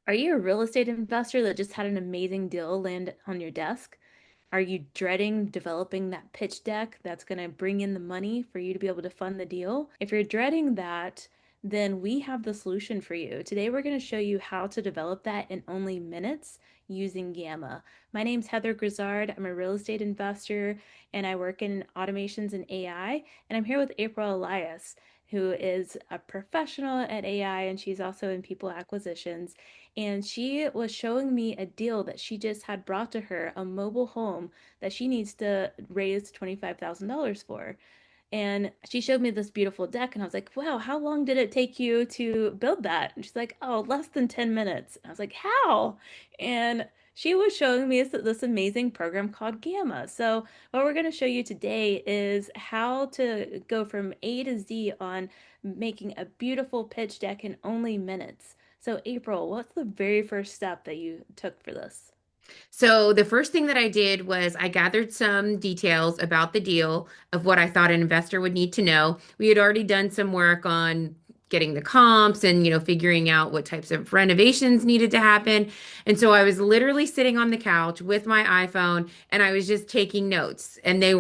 Are you a real estate investor that just had an amazing deal land on your desk? Are you dreading developing that pitch deck that's going to bring in the money for you to be able to fund the deal? If you're dreading that, then we have the solution for you. Today, we're going to show you how to develop that in only minutes using Gamma. My name's Heather Grizzard. I'm a real estate investor and I work in automations and AI. And I'm here with April Elias, who is a professional at AI and she's also in people acquisitions. And she was showing me a deal that she just had brought to her, a mobile home that she needs to raise $25,000 for. And she showed me this beautiful deck, and I was like, wow, how long did it take you to build that? And she's like, oh, less than 10 minutes. And I was like, how? And she was showing me this amazing program called Gamma. So, what we're going to show you today is how to go from A to Z on making a beautiful pitch deck in only minutes. So, April, what's the very first step that you took for this? So the first thing that I did was I gathered some details about the deal of what I thought an investor would need to know. We had already done some work on getting the comps and figuring out what types of renovations needed to happen. And so I was literally sitting on the couch with my iPhone and I was just taking notes, and it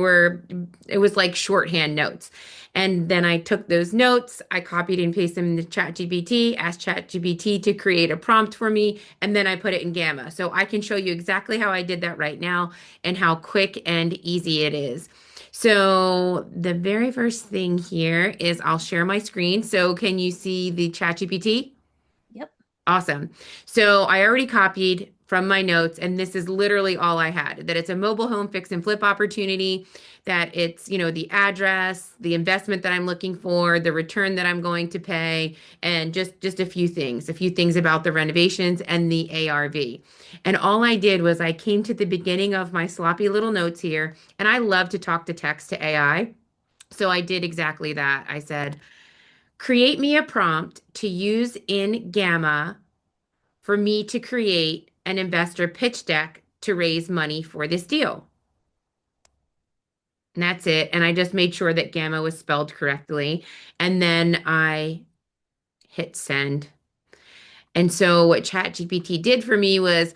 was like shorthand notes. And then I took those notes, I copied and pasted them into ChatGPT, asked ChatGPT to create a prompt for me, and then I put it in Gamma. So I can show you exactly how I did that right now and how quick and easy it is. So the very first thing here is I'll share my screen. So can you see the ChatGPT? Yep. Awesome. So I already copied from my notes, and this is literally all I had, that it's a mobile home fix and flip opportunity, that it's, the address, the investment that I'm looking for, the return that I'm going to pay, and just a few things about the renovations and the ARV. And all I did was I came to the beginning of my sloppy little notes here, and I love to talk to text to AI. So I did exactly that. I said, create me a prompt to use in Gamma for me to create an investor pitch deck to raise money for this deal. And that's it. And I just made sure that Gamma was spelled correctly. And then I hit send. And so what ChatGPT did for me was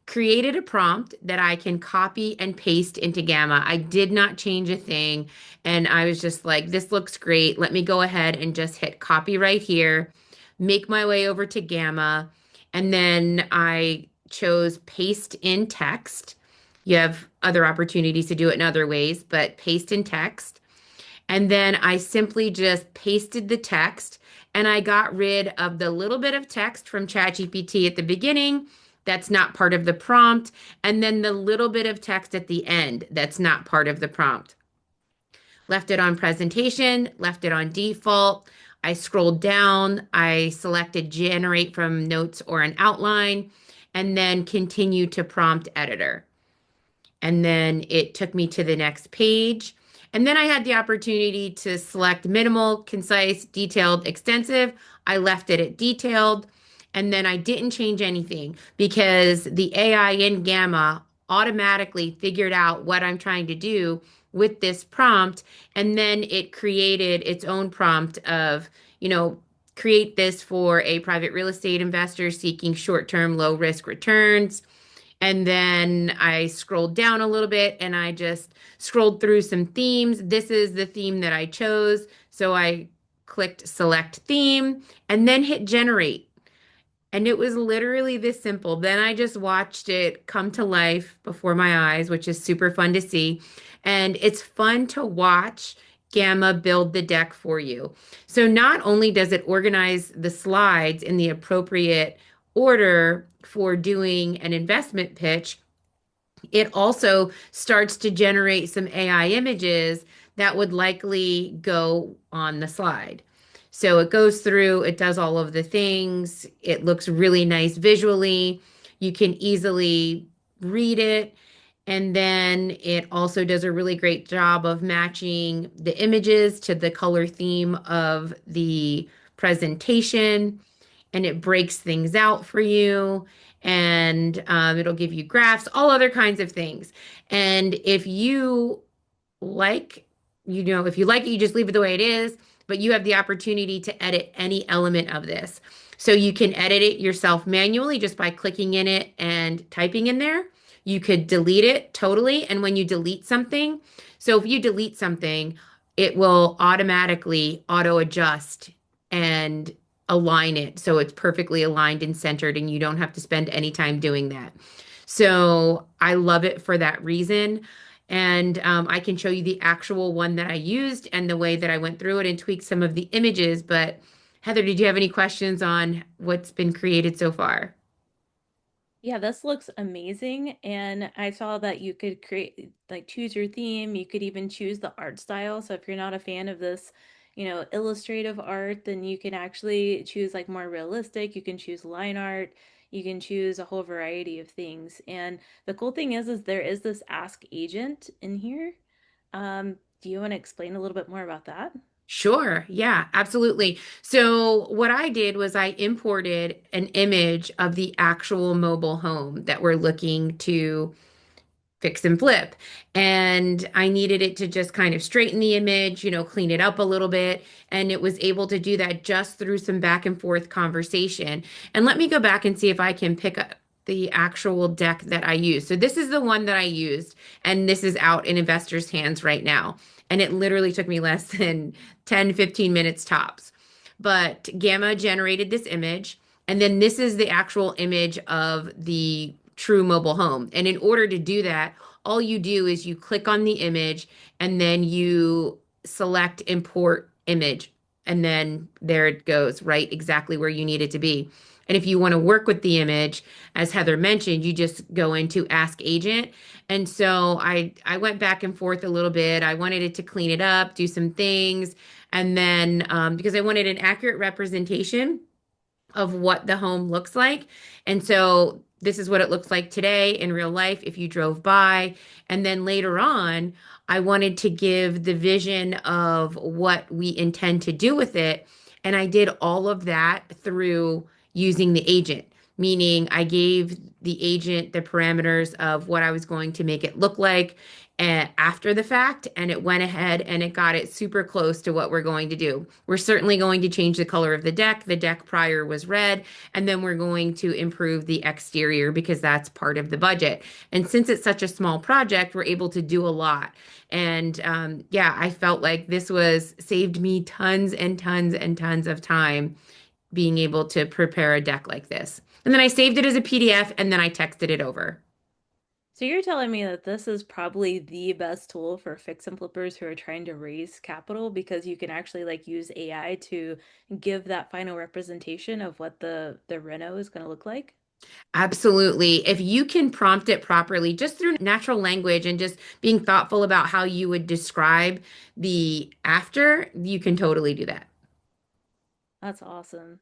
created a prompt that I can copy and paste into Gamma. I did not change a thing. And I was just like, this looks great. Let me go ahead and just hit copy right here, make my way over to Gamma. And then I chose paste in text. You have other opportunities to do it in other ways, but paste in text. And then I simply just pasted the text and I got rid of the little bit of text from ChatGPT at the beginning that's not part of the prompt, and then the little bit of text at the end that's not part of the prompt. Left it on presentation, left it on default. I scrolled down, I selected generate from notes or an outline, and then continue to prompt editor. And then it took me to the next page. And then I had the opportunity to select minimal, concise, detailed, extensive. I left it at detailed. And then I didn't change anything because the AI in Gamma automatically figured out what I'm trying to do with this prompt. And then it created its own prompt of, create this for a private real estate investor seeking short-term, low-risk returns. And then I scrolled down a little bit and I just scrolled through some themes. This is the theme that I chose. So I clicked select theme and then hit generate. And it was literally this simple. Then I just watched it come to life before my eyes, which is super fun to see. And it's fun to watch Gamma build the deck for you. So not only does it organize the slides in the appropriate order for doing an investment pitch, it also starts to generate some AI images that would likely go on the slide. So it goes through, it does all of the things. It looks really nice visually. You can easily read it. And then it also does a really great job of matching the images to the color theme of the presentation, and it breaks things out for you, and it'll give you graphs, all other kinds of things. And like, if you like it, you just leave it the way it is, but you have the opportunity to edit any element of this. So you can edit it yourself manually just by clicking in it and typing in there. You could delete it totally. And when you delete something, so if you delete something, it will automatically auto adjust and align it so it's perfectly aligned and centered, and you don't have to spend any time doing that. So I love it for that reason. And I can show you the actual one that I used and the way that I went through it and tweaked some of the images. But Heather, did you have any questions on what's been created so far? Yeah, this looks amazing. And I saw that you could create, like, choose your theme. You could even choose the art style. So if you're not a fan of this, illustrative art, then you can actually choose like more realistic. You can choose line art. You can choose a whole variety of things. And the cool thing is there is this Ask Agent in here. Do you want to explain a little bit more about that? Sure. Yeah, absolutely. So what I did was I imported an image of the actual mobile home that we're looking to fix and flip. And I needed it to just kind of straighten the image, clean it up a little bit. And it was able to do that just through some back and forth conversation. And let me go back and see if I can pick up the actual deck that I used. So this is the one that I used, and this is out in investors' hands right now. And it literally took me less than 10, 15 minutes tops. But Gamma generated this image. And then this is the actual image of the true mobile home. And in order to do that, all you do is you click on the image and then you select import image. And then there it goes, right exactly where you need it to be. And if you want to work with the image, as Heather mentioned, you just go into Ask Agent. And so I went back and forth a little bit. I wanted it to clean it up, do some things, and then because I wanted an accurate representation of what the home looks like. And so this is what it looks like today in real life if you drove by. And then later on, I wanted to give the vision of what we intend to do with it. And I did all of that through using the agent, meaning I gave the agent the parameters of what I was going to make it look like after the fact, and it went ahead and it got it super close to what we're going to do. We're certainly going to change the color of the deck. The deck prior was red, and then we're going to improve the exterior because that's part of the budget. And since it's such a small project, we're able to do a lot. And yeah, I felt like this was saved me tons and tons and tons of time being able to prepare a deck like this. And then I saved it as a PDF and then I texted it over. So you're telling me that this is probably the best tool for fix and flippers who are trying to raise capital because you can actually like use AI to give that final representation of what the reno is going to look like. Absolutely. If you can prompt it properly, just through natural language and just being thoughtful about how you would describe the after, you can totally do that. That's awesome.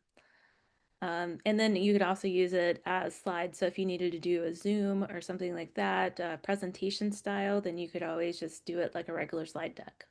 And then you could also use it as slides. So if you needed to do a Zoom or something like that, presentation style, then you could always just do it like a regular slide deck.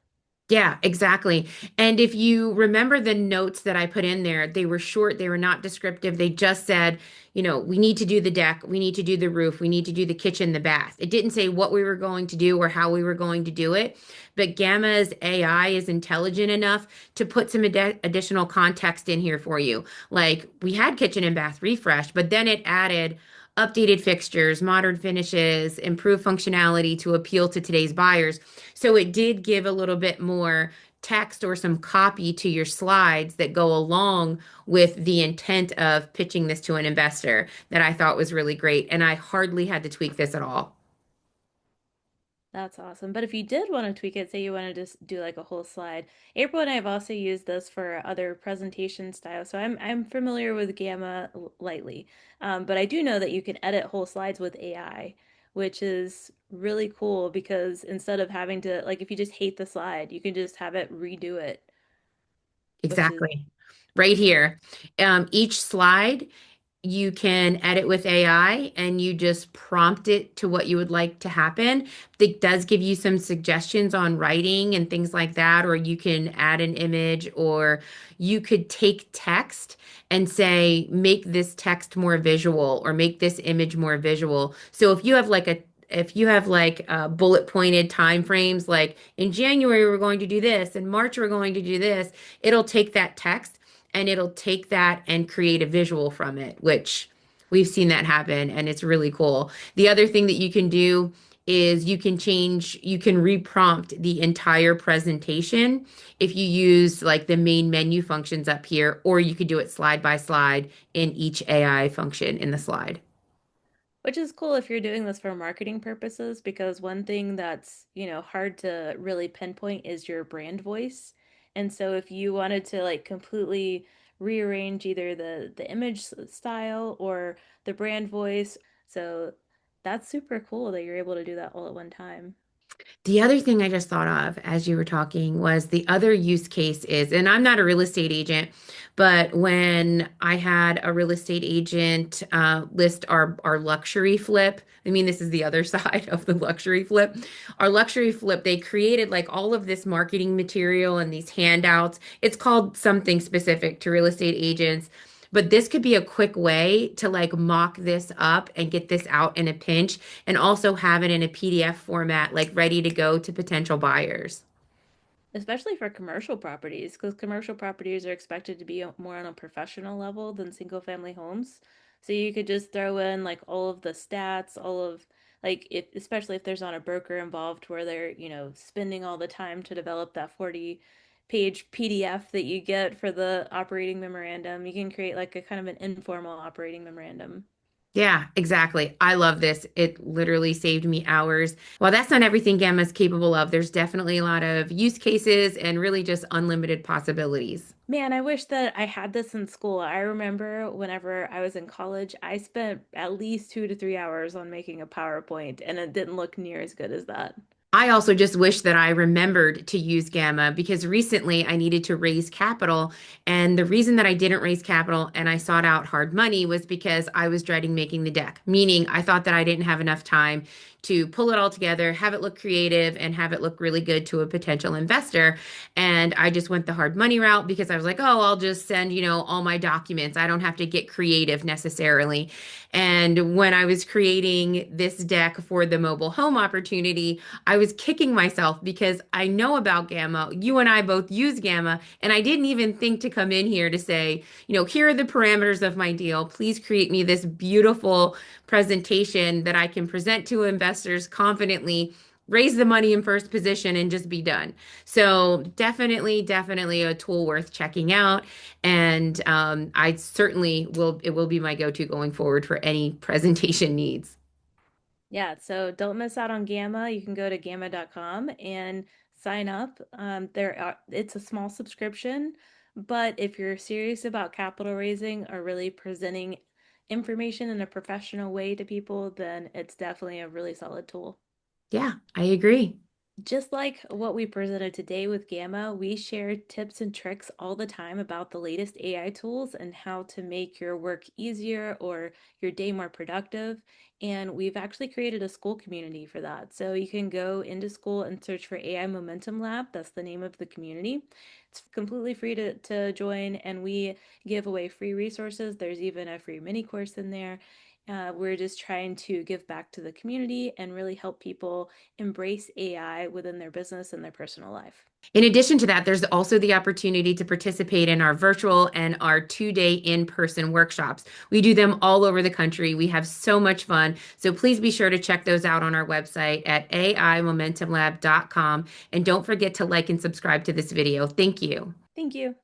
Yeah, exactly. And if you remember the notes that I put in there, they were short, they were not descriptive. They just said, we need to do the deck, we need to do the roof, we need to do the kitchen, the bath. It didn't say what we were going to do or how we were going to do it. But Gamma's AI is intelligent enough to put some additional context in here for you. Like we had kitchen and bath refresh, but then it added updated fixtures, modern finishes, improved functionality to appeal to today's buyers. So it did give a little bit more text or some copy to your slides that go along with the intent of pitching this to an investor that I thought was really great. And I hardly had to tweak this at all. That's awesome. But if you did want to tweak it, say you want to just do like a whole slide, April and I have also used this for other presentation styles. So I'm familiar with Gamma lightly. But I do know that you can edit whole slides with AI, which is really cool because instead of having to, like, if you just hate the slide, you can just have it redo it, which is Exactly. Right awesome. here. Each slide you can edit with AI and you just prompt it to what you would like to happen. It does give you some suggestions on writing and things like that, or you can add an image, or you could take text and say, make this text more visual or make this image more visual. So if you have like bullet pointed time frames, like in January we're going to do this, in March we're going to do this, it'll take that text and it'll take that and create a visual from it, which we've seen that happen and it's really cool. The other thing that you can do is you can reprompt the entire presentation if you use like the main menu functions up here, or you could do it slide by slide in each AI function in the slide. Which is cool if you're doing this for marketing purposes, because one thing that's, hard to really pinpoint is your brand voice. And so if you wanted to like completely rearrange either the image style or the brand voice, so that's super cool that you're able to do that all at one time. The other thing I just thought of as you were talking was the other use case is, and I'm not a real estate agent, but when I had a real estate agent list our luxury flip, I mean, this is the other side of the luxury flip. Our luxury flip, they created like all of this marketing material and these handouts. It's called something specific to real estate agents. But this could be a quick way to like mock this up and get this out in a pinch and also have it in a PDF format, like ready to go to potential buyers. Especially for commercial properties, because commercial properties are expected to be more on a professional level than single family homes. So you could just throw in like all of the stats, all of like if especially if there's not a broker involved where they're, spending all the time to develop that 40-page PDF that you get for the operating memorandum. You can create like a kind of an informal operating memorandum. Yeah, exactly. I love this. It literally saved me hours. While that's not everything Gamma's capable of, there's definitely a lot of use cases and really just unlimited possibilities. Man, I wish that I had this in school. I remember whenever I was in college, I spent at least 2 to 3 hours on making a PowerPoint, and it didn't look near as good as that. I also just wish that I remembered to use Gamma because recently I needed to raise capital. And the reason that I didn't raise capital and I sought out hard money was because I was dreading making the deck, meaning I thought that I didn't have enough time to pull it all together, have it look creative, and have it look really good to a potential investor. And I just went the hard money route because I was like, oh, I'll just send, all my documents. I don't have to get creative necessarily. And when I was creating this deck for the mobile home opportunity, I was kicking myself because I know about Gamma. You and I both use Gamma, and I didn't even think to come in here to say, here are the parameters of my deal. Please create me this beautiful presentation that I can present to investors confidently, raise the money in first position, and just be done. So definitely a tool worth checking out. And I certainly will, it will be my go-to going forward for any presentation needs. Yeah, so don't miss out on Gamma. You can go to gamma.com and sign up. It's a small subscription, but if you're serious about capital raising or really presenting information in a professional way to people, then it's definitely a really solid tool. Yeah, I agree. Just like what we presented today with Gamma, we share tips and tricks all the time about the latest AI tools and how to make your work easier or your day more productive. And we've actually created a school community for that. So you can go into school and search for AI Momentum Lab. That's the name of the community. It's completely free to join, and we give away free resources. There's even a free mini course in there. We're just trying to give back to the community and really help people embrace AI within their business and their personal life. In addition to that, there's also the opportunity to participate in our virtual and our 2 day in-person workshops. We do them all over the country. We have so much fun. So please be sure to check those out on our website at aimomentumlab.com. And don't forget to like and subscribe to this video. Thank you. Thank you.